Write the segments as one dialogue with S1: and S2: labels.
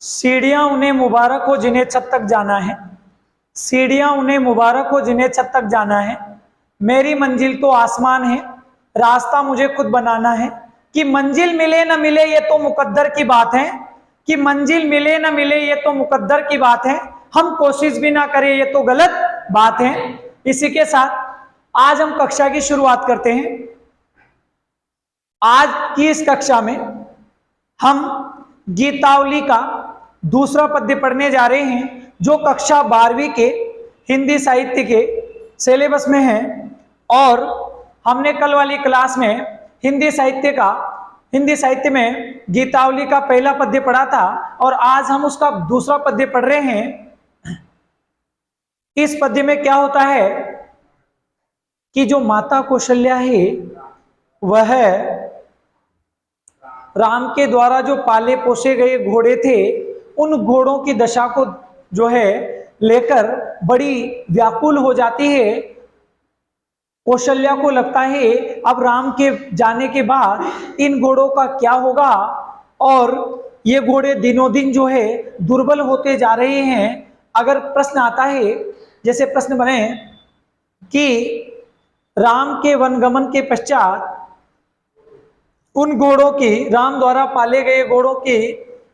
S1: सीढ़ियां उन्हें मुबारक हो जिन्हें छत तक जाना है, सीढ़ियां उन्हें मुबारक हो जिन्हें छत तक जाना है, मेरी मंजिल तो आसमान है, रास्ता मुझे खुद बनाना है। कि मंजिल मिले ना मिले ये तो मुकद्दर की बात है, कि मंजिल मिले ना मिले ये तो मुकद्दर की बात है, हम कोशिश भी ना करें ये तो गलत बात है। इसी के साथ आज हम कक्षा की शुरुआत करते हैं। आज की इस कक्षा में हम गीतावली का दूसरा पद्य पढ़ने जा रहे हैं, जो कक्षा 12वीं के हिंदी साहित्य के सिलेबस में है। और हमने कल वाली क्लास में हिंदी साहित्य में गीतावली का पहला पद्य पढ़ा था, और आज हम उसका दूसरा पद्य पढ़ रहे हैं। इस पद्य में क्या होता है कि जो माता कौशल्या है वह राम के द्वारा जो पाले पोसे गए घोड़े थे, उन घोड़ों की दशा को जो है लेकर बड़ी व्याकुल हो जाती है। कौशल्या को लगता है अब राम के जाने के बाद इन घोड़ों का क्या होगा, और ये घोड़े दिनों दिन जो है दुर्बल होते जा रहे हैं। अगर प्रश्न आता है, जैसे प्रश्न बने कि राम के वनगमन के पश्चात उन घोड़ों की, राम द्वारा पाले गए घोड़ों की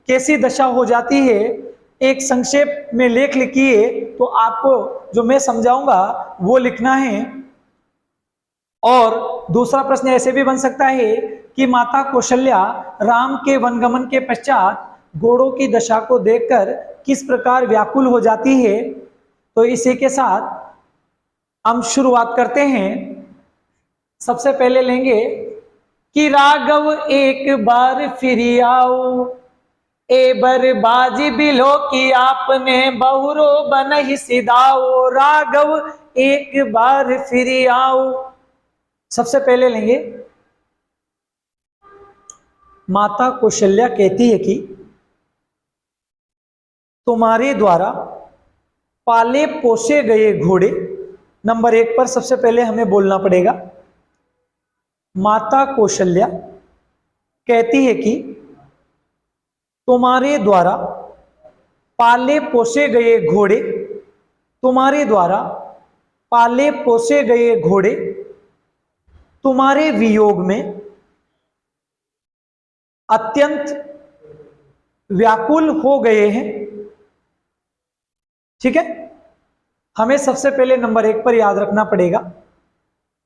S1: कैसी दशा हो जाती है, एक संक्षेप में लेख लिखिए। तो आपको जो मैं समझाऊंगा वो लिखना है। और दूसरा प्रश्न ऐसे भी बन सकता है कि माता कौशल्या राम के वनगमन के पश्चात घोड़ों की दशा को देखकर किस प्रकार व्याकुल हो जाती है। तो इसी के साथ हम शुरुआत करते हैं। सबसे पहले लेंगे कि राघव एक बार फिर आओ, ए बरबाजी बिलो की आपने बहुरो बन ही सिदाओ, राघव एक बार फिर आओ। सबसे पहले लेंगे, माता कौशल्या कहती है कि तुम्हारे द्वारा पाले पोसे गए घोड़े, नंबर 1 पर सबसे पहले हमें बोलना पड़ेगा। माता कौशल्या कहती है कि तुम्हारे द्वारा पाले पोसे गए घोड़े, तुम्हारे द्वारा पाले पोसे गए घोड़े तुम्हारे वियोग में अत्यंत व्याकुल हो गए हैं। ठीक है, हमें सबसे पहले नंबर 1 पर याद रखना पड़ेगा।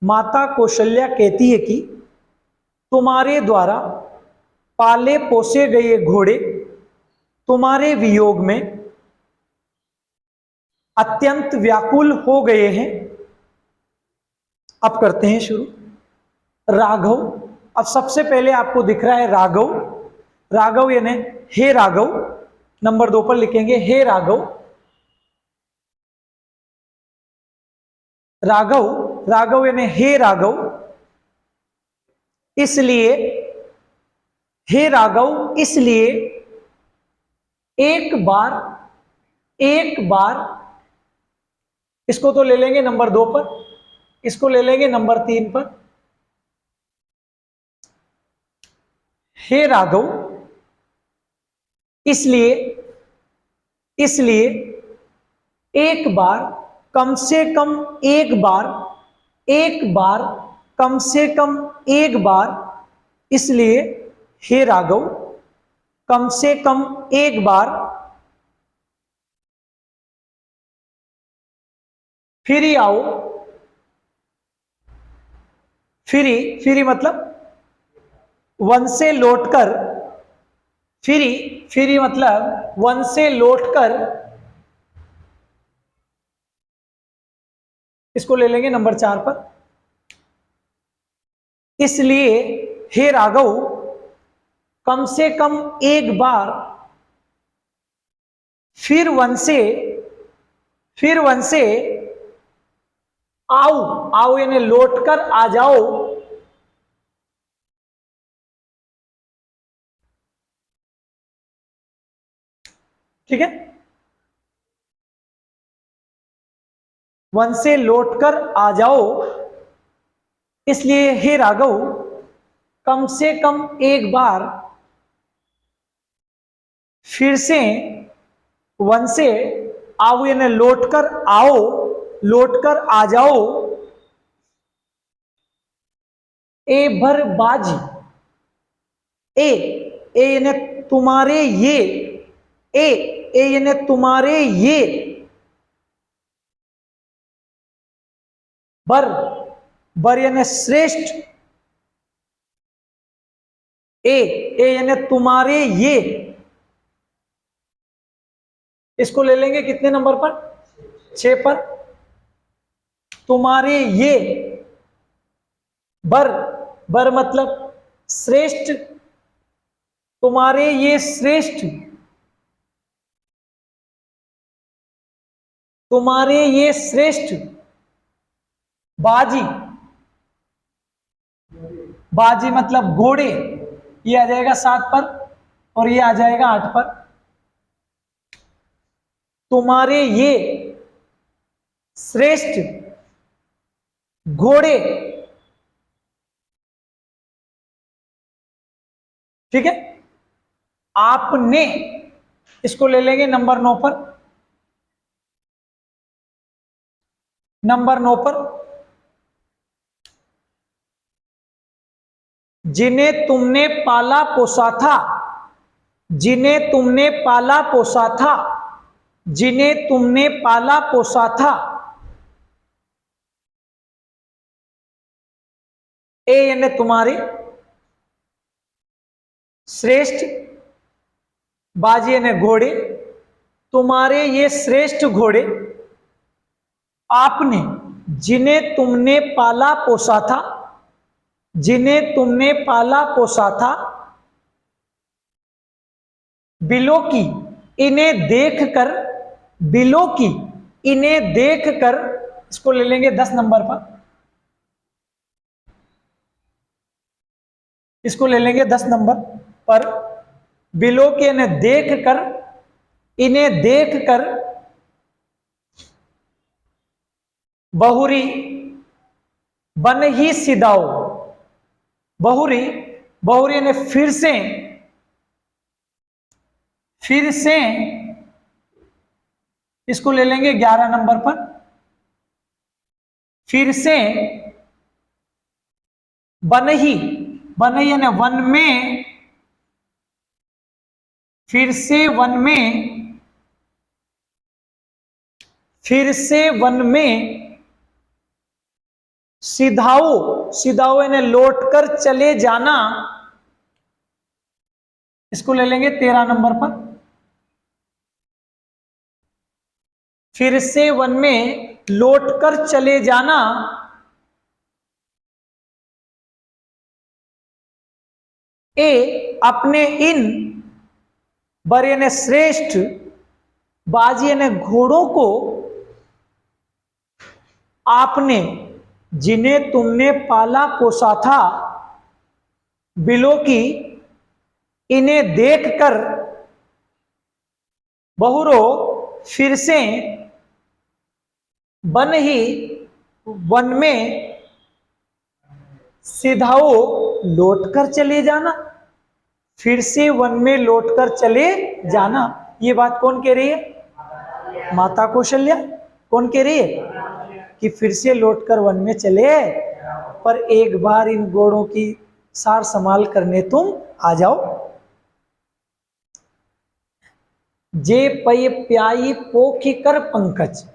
S1: माता कौशल्या कहती है कि तुम्हारे द्वारा पाले पोसे गए घोड़े तुम्हारे वियोग में अत्यंत व्याकुल हो गए हैं। अब करते हैं शुरू। राघव, अब सबसे पहले आपको दिख रहा है राघव, राघव यानी हे राघव। नंबर 2 पर लिखेंगे हे राघव। राघव, राघव यानी हे राघव, इसलिए हे राघव, इसलिए एक बार इसको तो ले लेंगे नंबर 2 पर, इसको ले लेंगे नंबर 3 पर। हे राघव, इसलिए एक बार, कम से कम एक बार, कम से कम एक बार, इसलिए हे राघव कम से कम एक बार फिर आओ। फिरी मतलब वन से लौटकर, फिरी मतलब वन से लौटकर, इसको ले लेंगे नंबर 4 पर। इसलिए हे राघव कम से कम एक बार फिर वन से आओ यानी लौटकर आ जाओ। ठीक है, वन से लौटकर आ जाओ। इसलिए हे राघव कम से कम एक बार फिर से वन से आओ यानी लौट कर आओ, लौट कर आ जाओ। ए भर बाजी, ए यानी तुम्हारे ये, ए यानी तुम्हारे ये। बर यानी श्रेष्ठ, ए यानी तुम्हारे ये। इसको ले लेंगे कितने नंबर पर? 6 पर। तुम्हारे ये, बर मतलब श्रेष्ठ, तुम्हारे ये श्रेष्ठ, तुम्हारे ये श्रेष्ठ। बाजी, बाजी मतलब घोड़े, ये आ जाएगा 7 पर और ये आ जाएगा 8 पर। तुम्हारे ये श्रेष्ठ घोड़े, ठीक है। आपने, इसको ले लेंगे नंबर 9 पर। नंबर 9 पर, जिन्हें तुमने पाला पोसा था, जिन्हें तुमने पाला पोसा था, जिन्हें तुमने पाला पोसा था। ए यानी तुम्हारे, श्रेष्ठ, बाजी यानी घोड़े, तुम्हारे ये श्रेष्ठ घोड़े। आपने, जिन्हें तुमने पाला पोसा था, जिन्हें तुमने पाला पोसा था। बिलो की, इन्हें देखकर, बिलो की, इन्हें देखकर। इसको ले लेंगे 10 नंबर पर। इसको ले लेंगे 10 नंबर पर। बिलो के इन्हें देखकर, इन्हें देखकर। बहुरी, बन ही सिदाओ, बहुरी, बहुरी ने फिर से, फिर से। इसको ले लेंगे 11 नंबर पर। फिर से बनही, बनही यानी वन में, फिर से वन में, फिर से वन में। सिधाओ, सिधाओ यानी लौट कर चले जाना। इसको ले लेंगे 13 नंबर पर। फिर से वन में लौट कर चले जाना। ए अपने इन, बर यानी श्रेष्ठ, बाजी यानी घोड़ों को। आपने, जिन्हें तुमने पाला पोसा था। बिलो की, इन्हें देखकर। बहुरो, फिर से। बन ही, वन में। सिधाओ, लौटकर चले जाना। फिर से वन में लौटकर चले जाना। ये बात कौन कह रही है? माता कौशल्या। कौन कह रही है कि फिर से लौटकर वन में चले, पर एक बार इन घोड़ों की सार संभाल करने तुम आ जाओ। जे पय प्याई पोखी कर पंकज,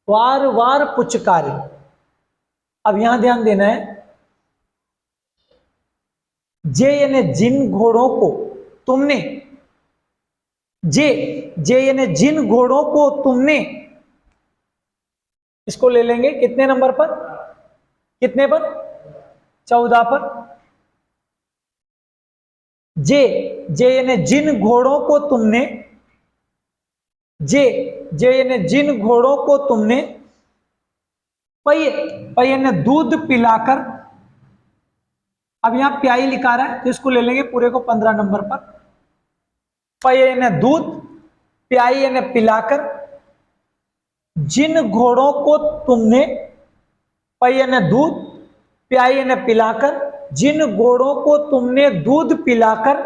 S1: वार वार पुचकारे। अब यहां ध्यान देना है। जे यानी जिन घोड़ों को तुमने, जे यानी जिन घोड़ों को तुमने। इसको ले लेंगे कितने नंबर पर? कितने पर? 14 पर। जे यानी जिन घोड़ों को तुमने, जे यानी जिन घोड़ों को तुमने। पय यानी दूध पिलाकर। अब यहां प्याई लिखा रहा है तो इसको ले लेंगे पूरे को 15 नंबर पर। पय यानी दूध, प्याई यानी पिलाकर। जिन घोड़ों को तुमने, पय यानी दूध, प्याई यानी पिलाकर। जिन घोड़ों को तुमने दूध पिलाकर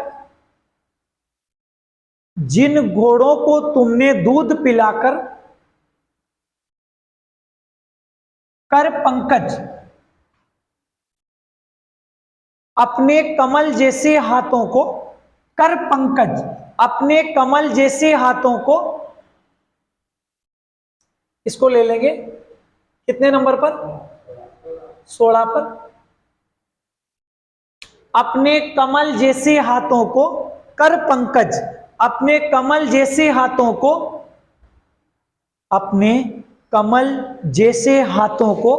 S1: जिन घोड़ों को तुमने दूध पिलाकर कर पंकज अपने कमल जैसे हाथों को, कर पंकज अपने कमल जैसे हाथों को, इसको ले लेंगे कितने नंबर पर, 16 पर। अपने कमल जैसे हाथों को कर पंकज, अपने कमल जैसे हाथों को, अपने कमल जैसे हाथों को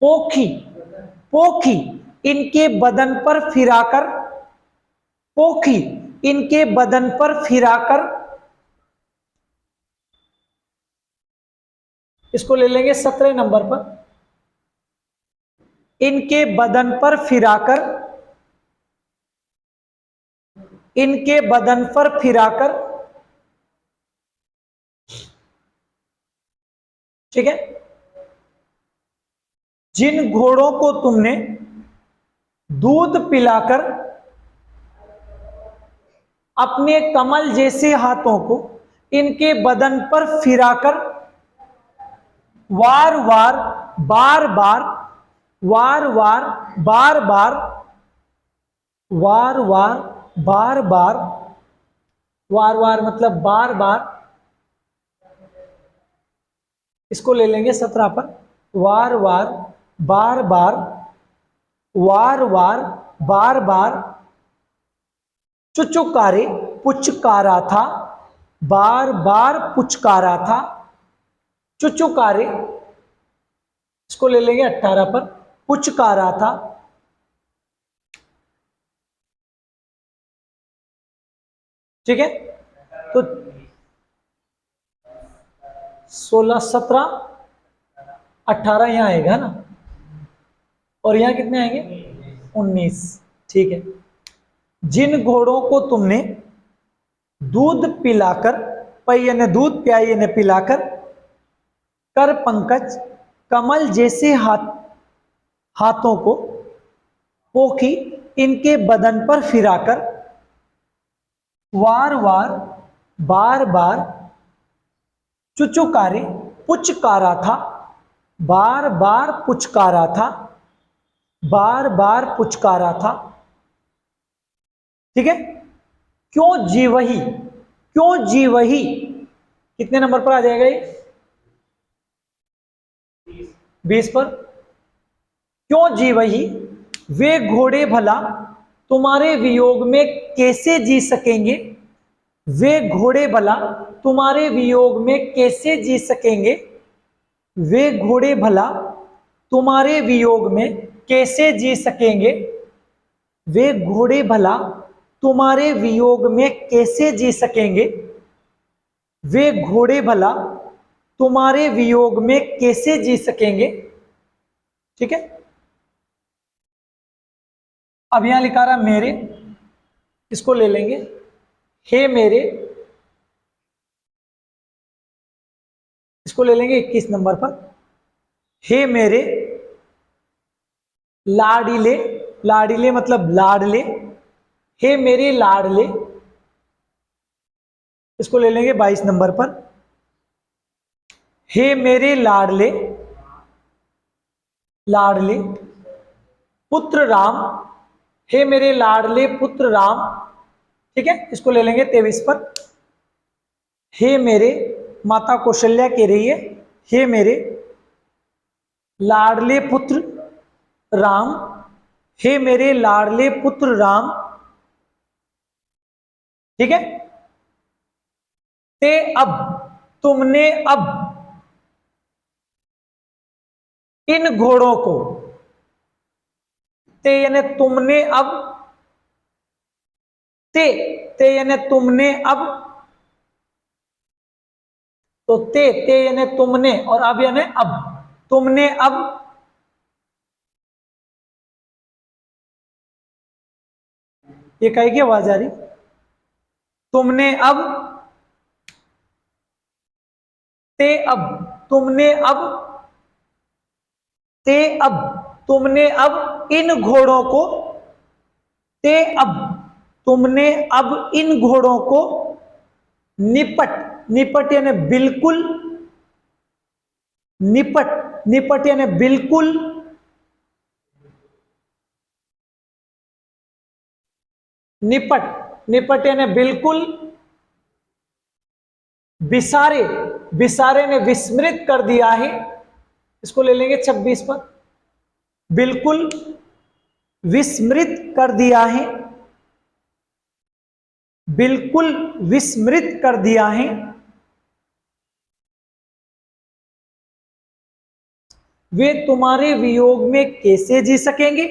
S1: पोखी, पोखी इनके बदन पर फिराकर, पोखी इनके बदन पर फिराकर, इसको ले लेंगे 17 नंबर पर। इनके बदन पर फिराकर, इनके बदन पर फिराकर, ठीक है। जिन घोड़ों को तुमने दूध पिलाकर अपने कमल जैसे हाथों को इनके बदन पर फिराकर वार वार बार बार, वार वार बार बार, वार वार बार बार, वार वार मतलब बार बार, इसको ले लेंगे 17 पर। वार वार बार बार, वार वार बार बार, चुचुकारे पुचकारा था, बार बार पुचकारा था, चुचुकारे, इसको ले लेंगे 18 पर। पुचकारा था, ठीक है। तो 16, 17, 18 यहां आएगा ना, और यहां कितने आएंगे 19, ठीक है। जिन घोड़ों को तुमने दूध पिलाकर, पई यानी दूध, प्याई यानी पिलाकर, कर पंकज कमल जैसे हाथों को पोखी इनके बदन पर फिराकर वार वार बार बार, चुचुकारे पुचकारा था, बार बार पुचकारा था, बार बार पुचकारा था, ठीक है। क्यों जी वही, क्यों जी वही कितने नंबर पर आ जाएगा ये, 20 पर। क्यों जी वही वे घोड़े भला तुम्हारे वियोग में कैसे जी सकेंगे, वे घोड़े भला तुम्हारे वियोग में कैसे जी सकेंगे, वे घोड़े भला तुम्हारे वियोग में कैसे जी सकेंगे, वे घोड़े भला तुम्हारे वियोग में कैसे जी सकेंगे, वे घोड़े भला तुम्हारे वियोग में कैसे जी सकेंगे, ठीक है। अब यहां लिखा रहा मेरे, इसको ले लेंगे हे मेरे, इसको ले लेंगे 21 नंबर पर। हे मेरे लाडिले, लाडिले मतलब लाडले, हे मेरे लाडले, इसको ले लेंगे 22 नंबर पर। हे मेरे लाडले, लाडले पुत्र राम, हे मेरे लाडले पुत्र राम, ठीक है। इसको ले लेंगे 23 पर। हे मेरे, माता कौशल्या कह रही है, हे मेरे लाडले पुत्र राम, हे मेरे लाडले पुत्र राम, ठीक है। ते अब, तुमने अब इन घोड़ों को, ते यानी तुमने अब, ते यानी तुमने अब, तो ते यानी तुमने, और अब यानी अब, तुमने अब ये कहे की आवाज आ रही, तुमने अब, ते अब, तुमने अब, ते अब, तुमने अब इन घोड़ों को, ते अब तुमने अब इन घोड़ों को निपट यानी बिल्कुल, निपट यानी बिल्कुल, निपट यानी बिल्कुल, विसारे ने विस्मृत कर दिया है, इसको ले लेंगे 26 पर, बिल्कुल विस्मृत कर दिया है, बिल्कुल विस्मृत कर दिया है, वे तुम्हारे वियोग में कैसे जी सकेंगे।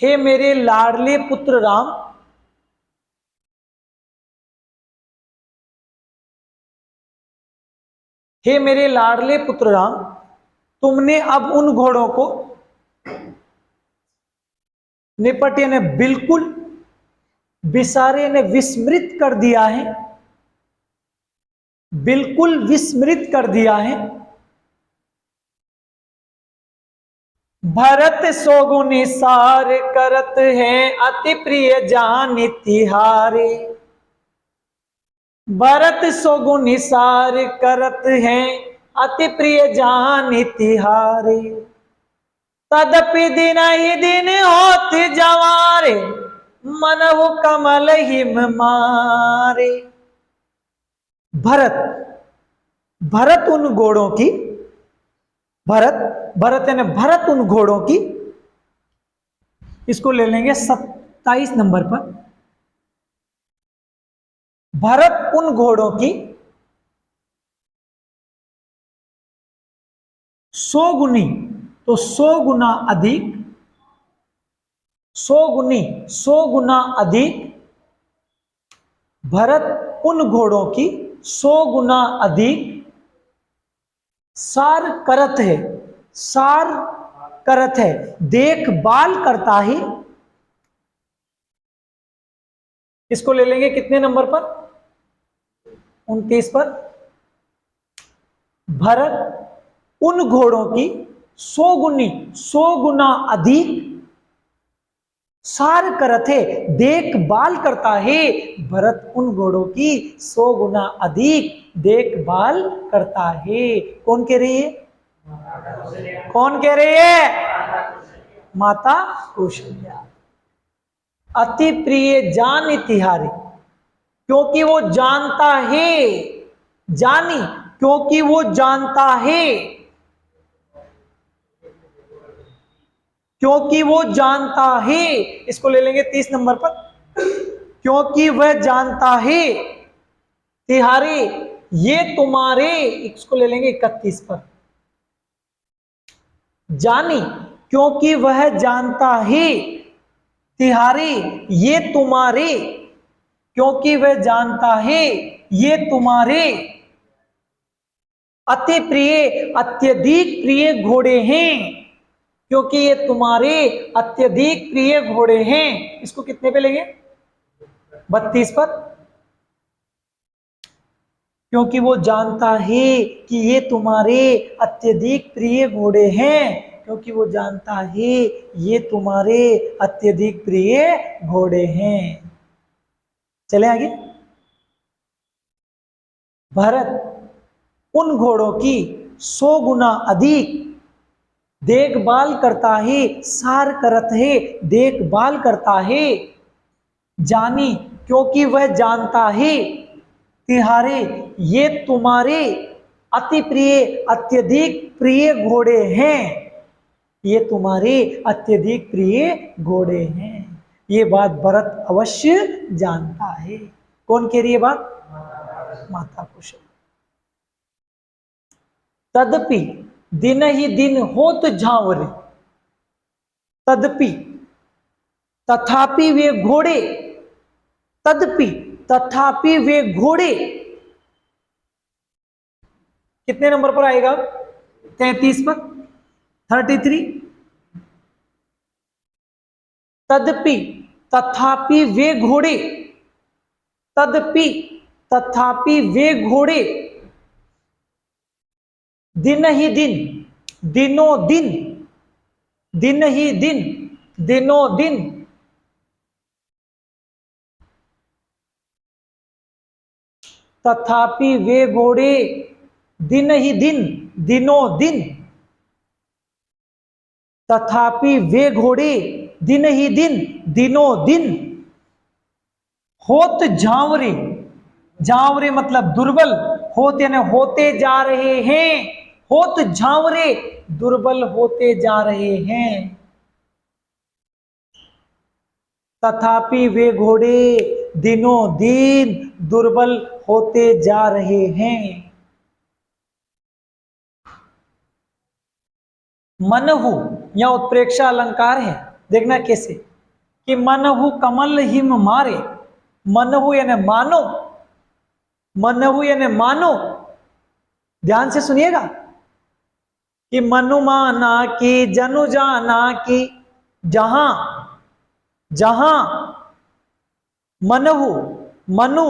S1: हे मेरे लाडले पुत्र राम, हे मेरे लाडले पुत्र राम, तुमने अब उन घोड़ों को निपट यानी बिल्कुल, विसारे ने विस्मृत कर दिया है, बिल्कुल विस्मृत कर दिया है। भरत सोगुनी सार करत है, अति प्रिय जान तिहारे। भरत सोगुनी सार करत है, अति प्रिय जान तिहारे। तदपि दिन ही दिन होत जवारे, मनहु कमल हिम मारे। भरत उन घोड़ों की, भरत यानी भरत उन घोड़ों की, इसको ले लेंगे 27 नंबर पर। भरत उन घोड़ों की 100 गुनी, तो 100 गुना अधिक, 100 गुनी, 100 गुना अधिक, भरत उन घोड़ों की 100 गुना अधिक सार करत है, सार करत है, देखभाल करता है। इसको ले लेंगे कितने नंबर पर, 29 पर। भरत उन घोड़ों की 100 गुनी, 100 गुना अधिक सार करत है, देखभाल करता है। भरत उन घोड़ों की 100 गुना अधिक देखभाल करता है। कौन कह रही है, कौन कह रही है, माता कौशल्या। अति प्रिय जान तिहारी, क्योंकि वो जानता है, जानी क्योंकि वो जानता है, क्योंकि वो जानता है। इसको ले लेंगे 30 नंबर पर, क्योंकि वह जानता है तिहारी ये तुम्हारे, इसको ले लेंगे 31 पर। जानी क्योंकि वह जानता है तिहारी ये तुम्हारे, क्योंकि वह जानता है ये तुम्हारे अति प्रिय, अत्यधिक प्रिय घोड़े हैं, क्योंकि ये तुम्हारे अत्यधिक प्रिय घोड़े हैं। इसको कितने पे लेंगे, 32 पर। क्योंकि वो जानता है कि ये तुम्हारे अत्यधिक प्रिय घोड़े हैं, क्योंकि वो जानता है ये तुम्हारे अत्यधिक प्रिय घोड़े हैं। चले आगे। भरत उन घोड़ों की 100 गुना अधिक देखभाल करता है, सार करत है, देखभाल करता है। जानी क्योंकि वह जानता है तिहारे ये तुम्हारे अति प्रिय, अत्यधिक प्रिय घोड़े हैं, ये तुम्हारे अत्यधिक प्रिय घोड़े हैं। ये बात भरत अवश्य जानता है। कौन कह रही है बात, माता कौशल्या। तदपि दिन ही दिन होत झांवरे, तदपि तथापि वे घोड़े, तदपि तथापि वे घोड़े, कितने नंबर पर आएगा, 33 पर, 33। तदपि तथापि वे घोड़े, तदपि तथापि वे घोड़े दिन ही दिन, दिनों दिन, दिन ही दिन, दिनों दिन तथापि वे घोड़े दिन ही दिन, दिनों दिन, तथापि वे घोड़े दिन ही दिन, दिनों दिन होत झांवरे, झांवरे मतलब दुर्बल, होते यानी होते जा रहे हैं, होत झांवरे दुर्बल होते जा रहे हैं। तथापि वे घोड़े दिनों दिन दुर्बल होते जा रहे हैं। मनहु यह उत्प्रेक्षा अलंकार है, देखना कैसे कि मनहु कमल हिम मारे, मनहु यानी मानो, मनहु यानी मानो, ध्यान से सुनिएगा कि मनु माना कि जनु जाना कि जहां, जहां मनहु, मनु,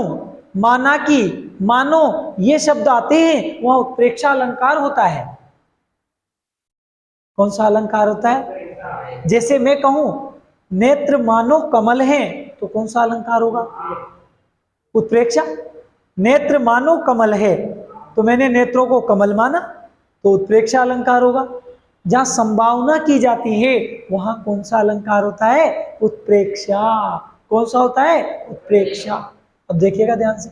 S1: माना की, मानो ये शब्द आते हैं वह उत्प्रेक्षा अलंकार होता है। कौन सा अलंकार होता है? जैसे मैं कहूं नेत्र मानो कमल है तो कौन सा अलंकार होगा? उत्प्रेक्षा। नेत्र मानो कमल है तो मैंने नेत्रों को कमल माना तो उत्प्रेक्षा अलंकार होगा। जहां संभावना की जाती है वहां कौन सा अलंकार होता है? उत्प्रेक्षा। कौन सा होता है? उत्प्रेक्षा। अब देखिएगा ध्यान से,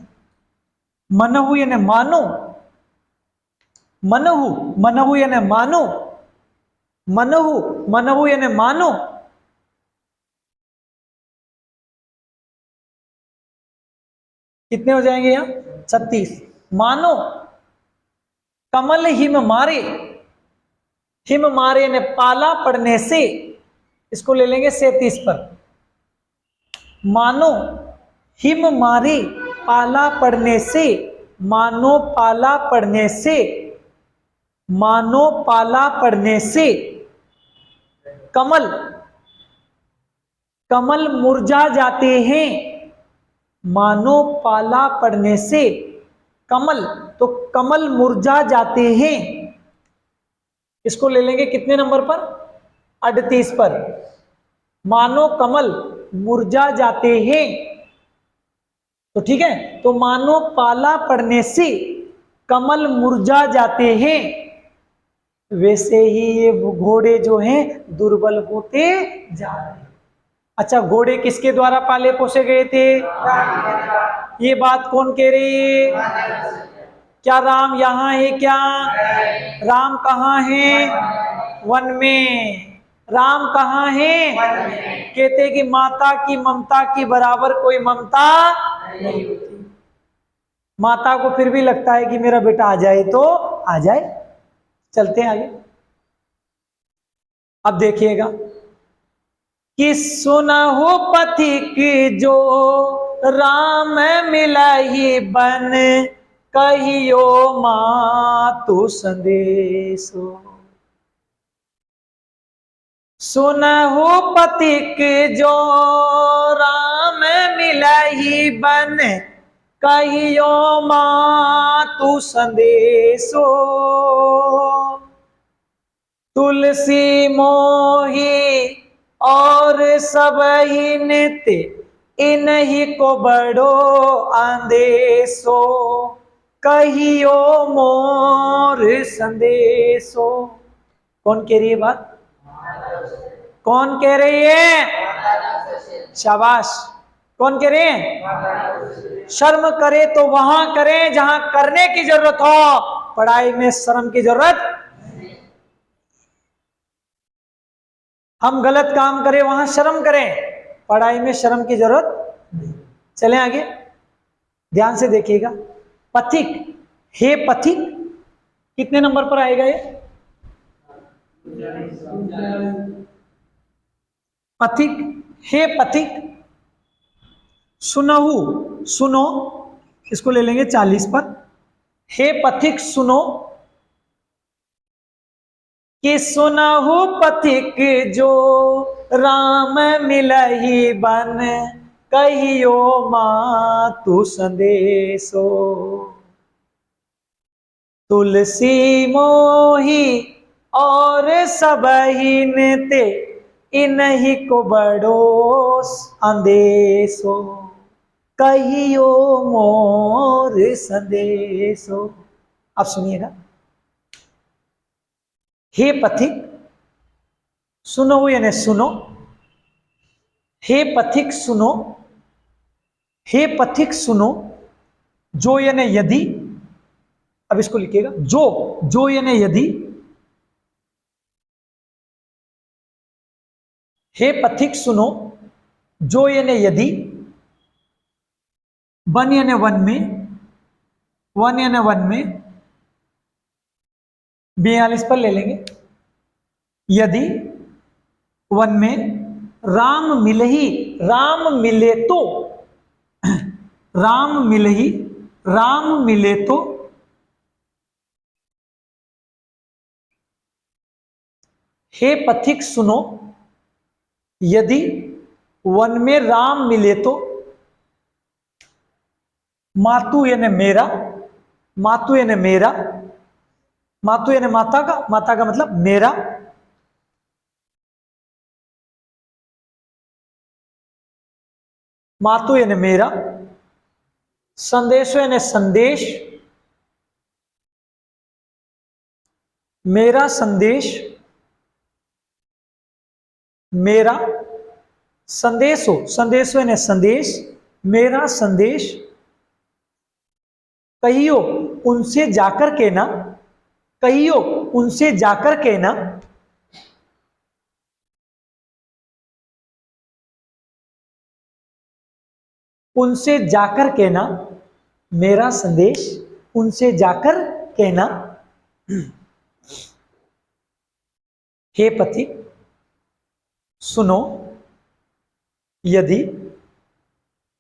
S1: मनहु यानी मानो, मनहु, मनहु यानी मानो, मनहु, मनहु यानी मानो, कितने हो जाएंगे यहां? 36। मानो कमल हिम मारे, हिम मारे ने पाला पड़ने से, इसको ले लेंगे 37 पर। मानो हिम मारे पाला पड़ने से, मानो पाला पड़ने से, मानो पाला पड़ने से कमल, कमल मुरझा जाते हैं। मानो पाला पड़ने से कमल, तो कमल मुरझा जाते हैं, इसको ले लेंगे कितने नंबर पर? 38 पर। मानो कमल मुरझा जाते हैं, तो ठीक है, तो मानो पाला पड़ने से कमल मुरझा जाते हैं, वैसे ही ये घोड़े जो हैं दुर्बल होते जा रहे हैं। अच्छा, घोड़े किसके द्वारा पाले पोसे गए थे? ये बात कौन कह रही है? क्या राम यहाँ है क्या? राम कहाँ है? वन में। राम कहाँ है? कहते कि माता की ममता की बराबर कोई ममता नहीं होती। माता को फिर भी लगता है कि मेरा बेटा आ जाए तो आ जाए। चलते हैं आगे। अब देखिएगा कि सुनहु पथिक जो राम मिलहि बन, कहियो मातु संदेशो। सुनहु पथिक जो राम मिलहि बन, कहियो मातु संदेशो। तुलसी मोही और सबहि नित, इन्हीं को बड़ो आदेशो, कहियो मोर संदेशो। कौन कह रही है बात? कौन कह रही है? शाबाश। कौन कह रहे हैं? शर्म करे तो वहां करें जहां करने की जरूरत हो, पढ़ाई में शर्म की जरूरत। हम गलत काम करें वहां शर्म करें, पढ़ाई में शर्म की जरूरत नहीं। चलें आगे, ध्यान से देखिएगा। पथिक, हे पथिक, कितने नंबर पर आएगा ये? पथिक, हे पथिक। सुनहु, सुनो, इसको ले लेंगे 40 पर। हे पथिक सुनो, कि सुनहु पथिक जो राम मिलहि बन, कहियो मातु संदेशो। तुलसी मोही और सबहि नित, इन्हीं को बड़ो अंदेशो। कहियो मोर संदेशो। अब सुनिएगा, हे पथिक, सुनो यानी सुनो, हे पथिक सुनो, हे पथिक सुनो, जो यानी यदि, अब इसको लिखिएगा, जो यानी यदि, हे पथिक सुनो, जो यानी यदि, वन यानी वन में, वन यानी वन में, 42 पर ले लेंगे, यदि वन में राम मिलही, राम मिले तो, राम मिलही, राम मिले तो, हे पथिक सुनो, यदि वन में राम मिले तो, मातु यानी मेरा, मातु यानी मेरा, मातु यानी माता का, माता का मतलब मेरा, मातु यानी मेरा, संदेश यानी संदेश, मेरा संदेश, मेरा संदेश हो, संदेश यानी संदेश, मेरा संदेश, कहियो उनसे जाकर कहना, कहियो उनसे जाकर कहना, उनसे जाकर कहना, मेरा संदेश उनसे जाकर कहना, हे पथिक सुनो, यदि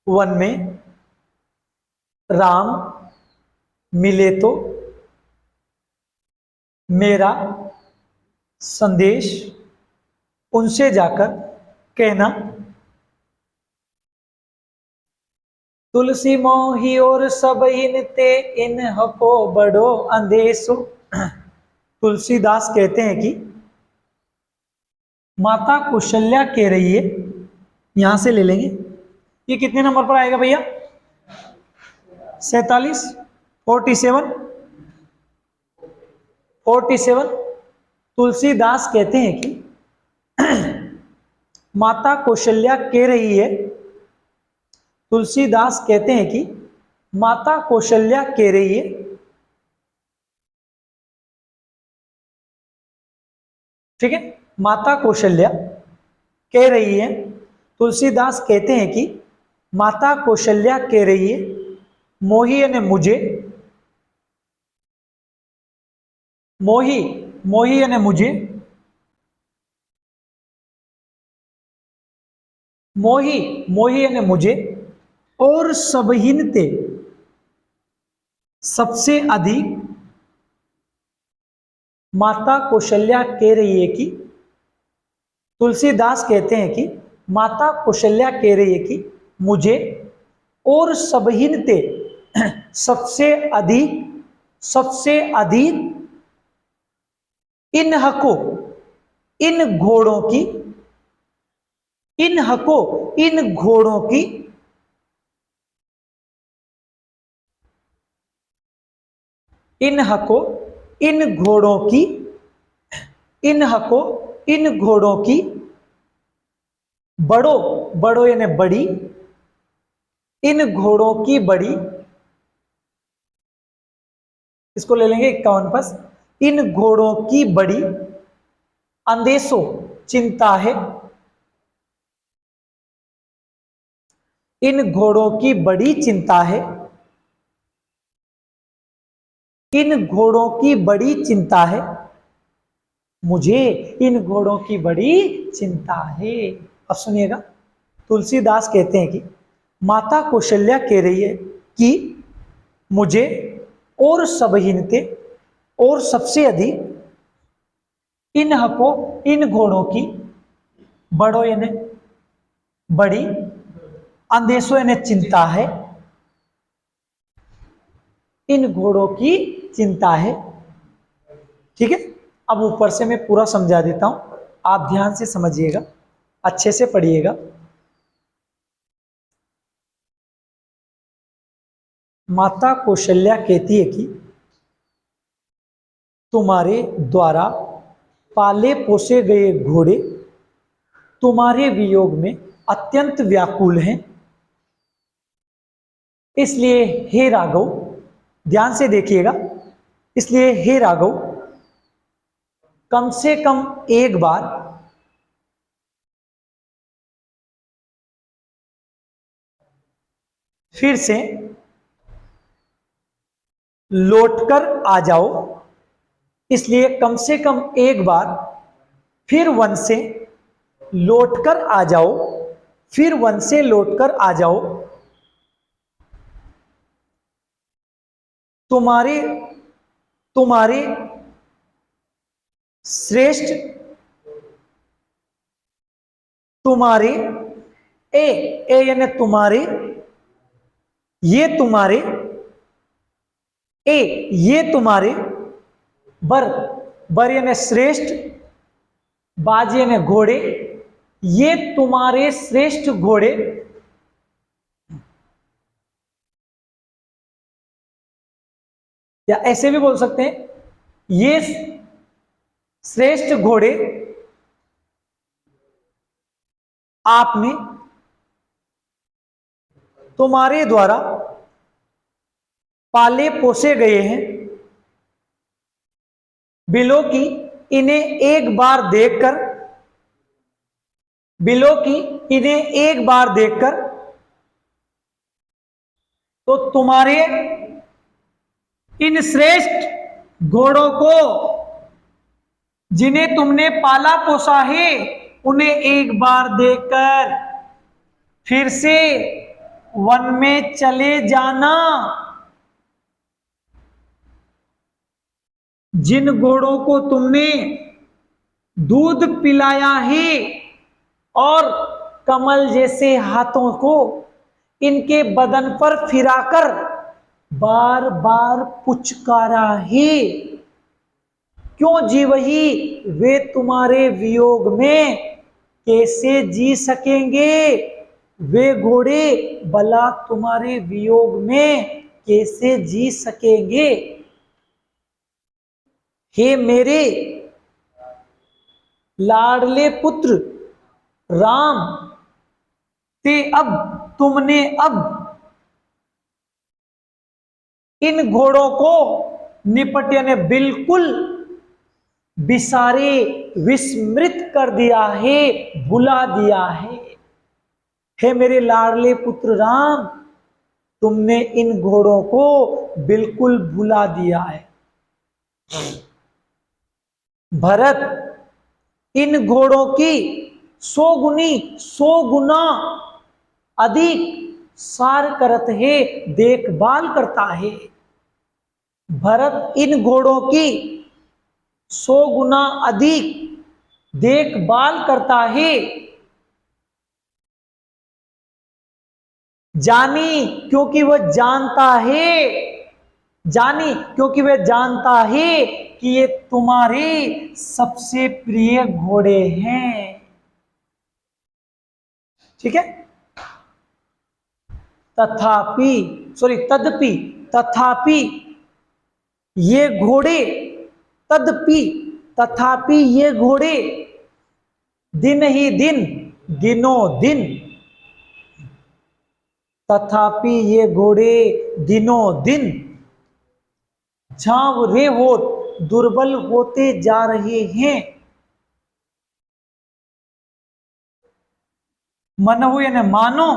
S1: वन में राम मिले तो, मेरा संदेश उनसे जाकर कहना, तुलसी मोही और सब इन ते इन हको बड़ो अंधेसो। तुलसीदास कहते हैं कि माता कौशल्या कह रही है, यहां से ले लेंगे, ये कितने नंबर पर आएगा भैया? 47, 47, 47। तुलसीदास कहते हैं कि माता कौशल्या कह रही है, तुलसीदास कहते हैं कि माता कौशल्या कह रही है, ठीक है, माता कौशल्या कह रही है, तुलसीदास कहते हैं कि माता कौशल्या कह रही है, मोही यानी मुझे, मोही, मोही यानी मुझे, मोही, मोही यानी मुझे, और सबहिनते सबसे अधिक, माता कौशल्या कह रही है कि, तुलसीदास कहते हैं कि माता कौशल्या कह रही है कि मुझे और सबहिनते सबसे अधिक, सबसे अधिक, इन हको, इन घोड़ों की, इन हको, इन घोड़ों की, इन हको, इन घोड़ों की, इन हको, इन घोड़ों की, बड़ो, बड़ो यानी बड़ी, इन घोड़ों की बड़ी, इसको ले लेंगे 51 पर, इन घोड़ों की बड़ी अंदेशो चिंता है, इन घोड़ों की बड़ी चिंता है, इन घोड़ों की बड़ी चिंता है, मुझे इन घोड़ों की बड़ी चिंता है। अब सुनिएगा, तुलसीदास कहते हैं कि माता कौशल्या कह रही है कि मुझे और सबहिनते और सबसे अधिक, इन हको, इन घोड़ों की, बड़ो यानी बड़ी, अंदेशो यानी चिंता है, इन घोड़ों की चिंता है, ठीक है। अब ऊपर से मैं पूरा समझा देता हूं, आप ध्यान से समझिएगा, अच्छे से पढ़िएगा। माता कौशल्या कहती है कि तुम्हारे द्वारा पाले पोसे गए घोड़े तुम्हारे वियोग में अत्यंत व्याकुल हैं। इसलिए हे राघव, ध्यान से देखिएगा, इसलिए हे राघव, कम से कम एक बार फिर से लौटकर आ जाओ। इसलिए कम से कम एक बार फिर वन से लौटकर आ जाओ, फिर वन से लौटकर आ जाओ। तुम्हारे तुम्हारे श्रेष्ठ, तुम्हारे ए यानी तुम्हारे, ये तुम्हारे ए, ये तुम्हारे बर यानी श्रेष्ठ, बाज यानी घोड़े, ये तुम्हारे श्रेष्ठ घोड़े या ऐसे भी बोल सकते हैं, ये श्रेष्ठ घोड़े आपने तुम्हारे द्वारा पाले पोसे गए हैं। बिलो की इन्हें एक बार देखकर, बिलो की इन्हें एक बार देखकर तो तुम्हारे इन श्रेष्ठ घोड़ों को जिन्हें तुमने पाला पोसा है, उन्हें एक बार देखकर फिर से वन में चले जाना। जिन घोड़ों को तुमने दूध पिलाया है और कमल जैसे हाथों को इनके बदन पर फिराकर बार बार पुचकारा है, क्यों जी वही, वे तुम्हारे वियोग में कैसे जी सकेंगे? वे घोड़े भला तुम्हारे वियोग में कैसे जी सकेंगे? हे मेरे लाडले पुत्र राम, ते अब तुमने अब इन घोड़ों को निपट यानी बिल्कुल बिसारे, विस्मृत कर दिया है, भुला दिया है। हे मेरे लाडले पुत्र राम, तुमने इन घोड़ों को बिल्कुल भुला दिया है। भरत, इन घोड़ों की 100 गुना अधिक सार करत है, देखभाल करता है। भरत इन घोड़ों की 100 गुना अधिक देखभाल करता है। जानी क्योंकि वह जानता है, जानी क्योंकि वह जानता है कि ये तुम्हारे सबसे प्रिय घोड़े हैं। ठीक है, तथापि तदपि, तथापि ये घोड़े, तथापि ये घोड़े दिन ही दिन, दिनों दिन, तथापि ये घोड़े दिनों दिन झांवरे हो दुर्बल होते जा रहे हैं। मनहु यानी मानो,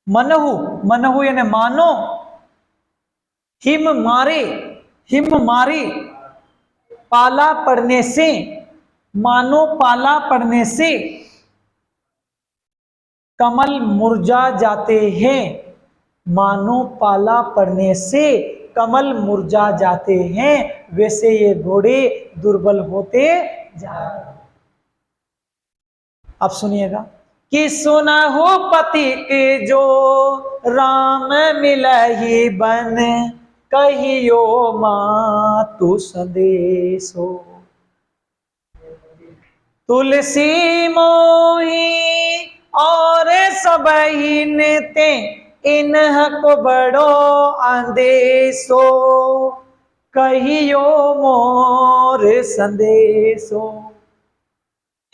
S1: मनहु यानी मानो, हिम मारे पाला पड़ने से, मानो पाला पड़ने से कमल मुरझा जाते हैं, मानो पाला पड़ने से कमल मुरझा जाते हैं, वैसे ये घोड़े दुर्बल होते जा रहे हैं। अब सुनिएगा कि सुना हो पति के जो राम मिलहि बन, कहियो मातु संदेशो, तुलसी मोही और सबही ने ते इन्हक बड़ो आंदेसो, कहियो मोर संदेशो।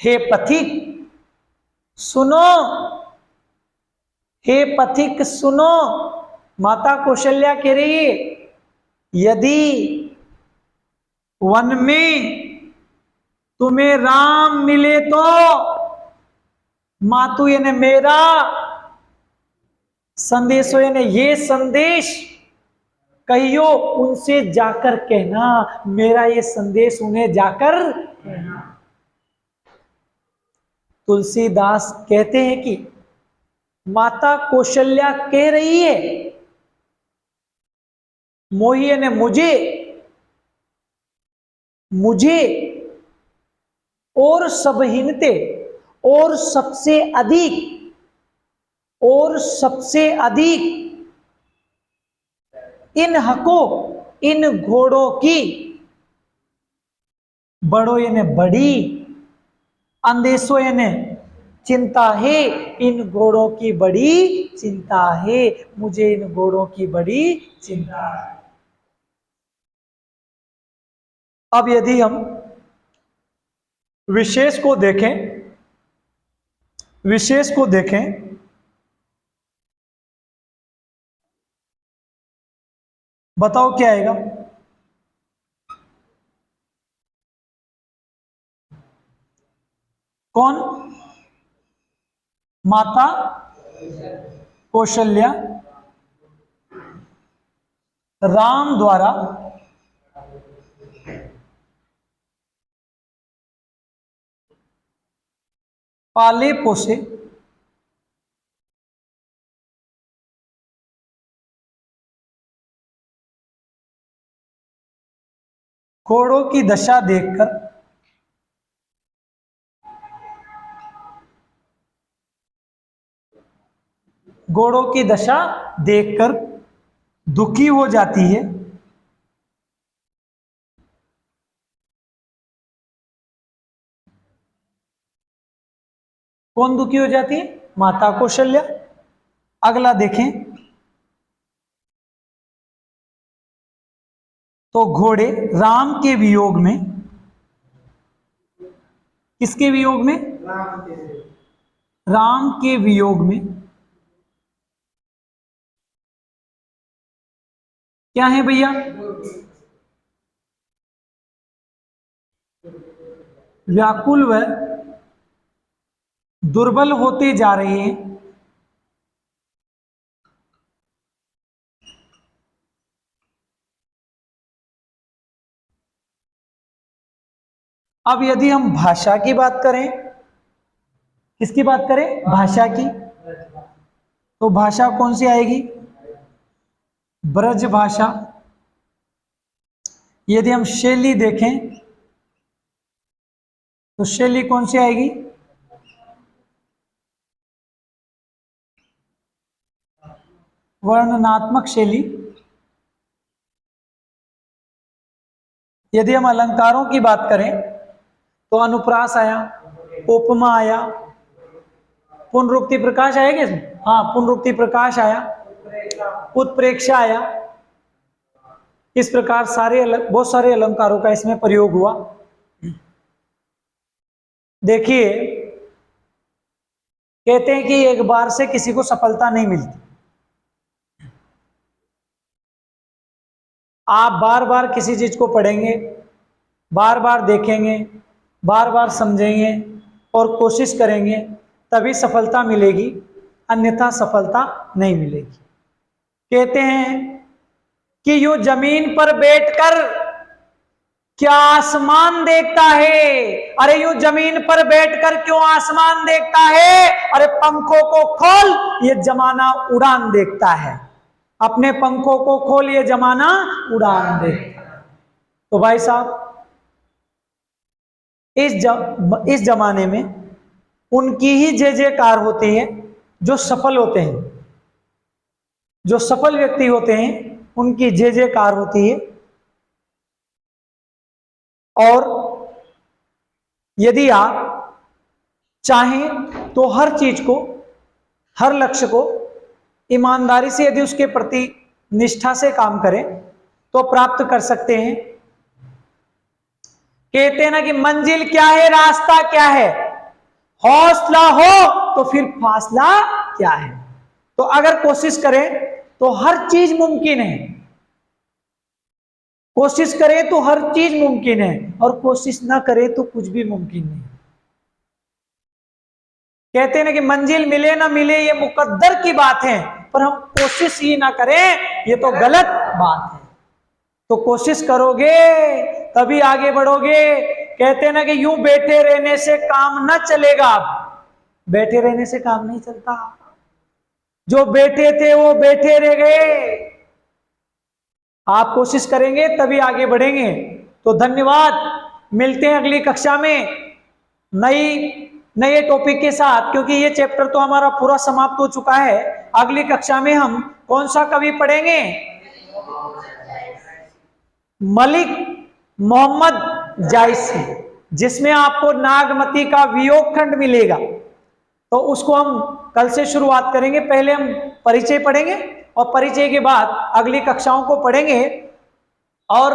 S1: हे पथिक सुनो, हे पथिक सुनो, माता कौशल्या कह रही है, यदि वन में तुम्हें राम मिले तो मातु यानी मेरा, संदेशो यानी ये संदेश, कहियो उनसे जाकर कहना, मेरा ये संदेश उन्हें जाकर कहना। तुलसीदास कहते हैं कि माता कौशल्या कह रही है, मोहिए ने मुझे और सब हिनते और सबसे अधिक इन हको, इन घोड़ों की, बड़ो यानी बड़ी, अंदेशो यानी चिंता है, इन घोड़ों की बड़ी चिंता है, मुझे इन घोड़ों की बड़ी चिंता है। अब यदि हम विशेष को देखें, बताओ क्या आएगा? कौन? माता कौशल्या राम द्वारा पाले पोसे घोड़ों की दशा देखकर दुखी हो जाती है, कौन दुखी हो जाती है? माता कौशल्या। अगला देखें तो घोड़े राम के वियोग में, किसके वियोग में? राम के वियोग में क्या है भैया? व्याकुल व दुर्बल होते जा रहे हैं। अब यदि हम भाषा की बात करें, किसकी बात करें? भाषा की, तो भाषा कौन सी आएगी? ब्रज भाषा। यदि हम शैली देखें तो शैली कौन सी आएगी? वर्णनात्मक शैली। यदि हम अलंकारों की बात करें तो अनुप्रास आया, उपमा आया, पुनरुक्ति प्रकाश आएगा इसमें? हाँ, पुनरुक्ति प्रकाश आया, उत्प्रेक्षा आया। इस प्रकार बहुत सारे अलंकारों का इसमें प्रयोग हुआ। देखिए, कहते हैं कि एक बार से किसी को सफलता नहीं मिलती। आप बार बार किसी चीज को पढ़ेंगे, बार बार देखेंगे, बार बार समझेंगे और कोशिश करेंगे, तभी सफलता मिलेगी, अन्यथा सफलता नहीं मिलेगी। कहते हैं कि यूं जमीन पर बैठकर क्या आसमान देखता है? अरे यूं जमीन पर बैठकर क्यों आसमान देखता है? अरे पंखों को खोल, ये जमाना उड़ान देखता है। अपने पंखों को खोल, ये जमाना उड़ान देखता है। तो भाई साहब, इस जमाने में उनकी ही जय जयकार होती है जो सफल होते हैं। जो सफल व्यक्ति होते हैं उनकी जय जयकार होती है। और यदि आप चाहें तो हर चीज को, हर लक्ष्य को ईमानदारी से यदि उसके प्रति निष्ठा से काम करें तो प्राप्त कर सकते हैं। कहते हैं ना कि मंजिल क्या है, रास्ता क्या है, हौसला हो तो फिर फासला क्या है। तो अगर कोशिश करें तो हर चीज मुमकिन है, कोशिश करें तो हर चीज मुमकिन है, और कोशिश ना करें तो कुछ भी मुमकिन नहीं। कहते हैं ना कि मंजिल मिले ना मिले ये मुकद्दर की बात है, पर हम कोशिश ही ना करें ये तो गलत बात है। तो कोशिश करोगे तभी आगे बढ़ोगे। कहते हैं ना कि यूं बैठे रहने से काम ना चलेगा, बैठे रहने से काम नहीं चलता। जो बैठे थे वो बैठे रह गए। आप कोशिश करेंगे तभी आगे बढ़ेंगे। तो धन्यवाद, मिलते हैं अगली कक्षा में नए टॉपिक के साथ, क्योंकि ये चैप्टर तो हमारा पूरा समाप्त हो चुका है। अगली कक्षा में हम कौन सा कवि पढ़ेंगे? मलिक मोहम्मद जायसी, जिसमें आपको नागमती का वियोग खंड मिलेगा। तो उसको हम कल से शुरुआत करेंगे। पहले हम परिचय पढ़ेंगे और परिचय के बाद अगली कक्षाओं को पढ़ेंगे। और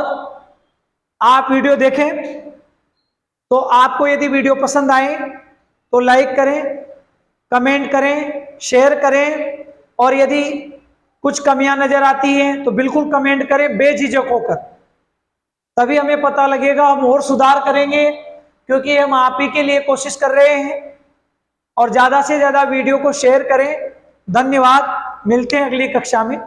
S1: आप वीडियो देखें तो आपको यदि वीडियो पसंद आए तो लाइक करें, कमेंट करें, शेयर करें, और यदि कुछ कमियां नजर आती हैं तो बिल्कुल कमेंट करें बेझिझक होकर, तभी हमें पता लगेगा, हम और सुधार करेंगे, क्योंकि हम आप ही के लिए कोशिश कर रहे हैं। और ज्यादा से ज्यादा वीडियो को शेयर करें। धन्यवाद, मिलते हैं अगली कक्षा में।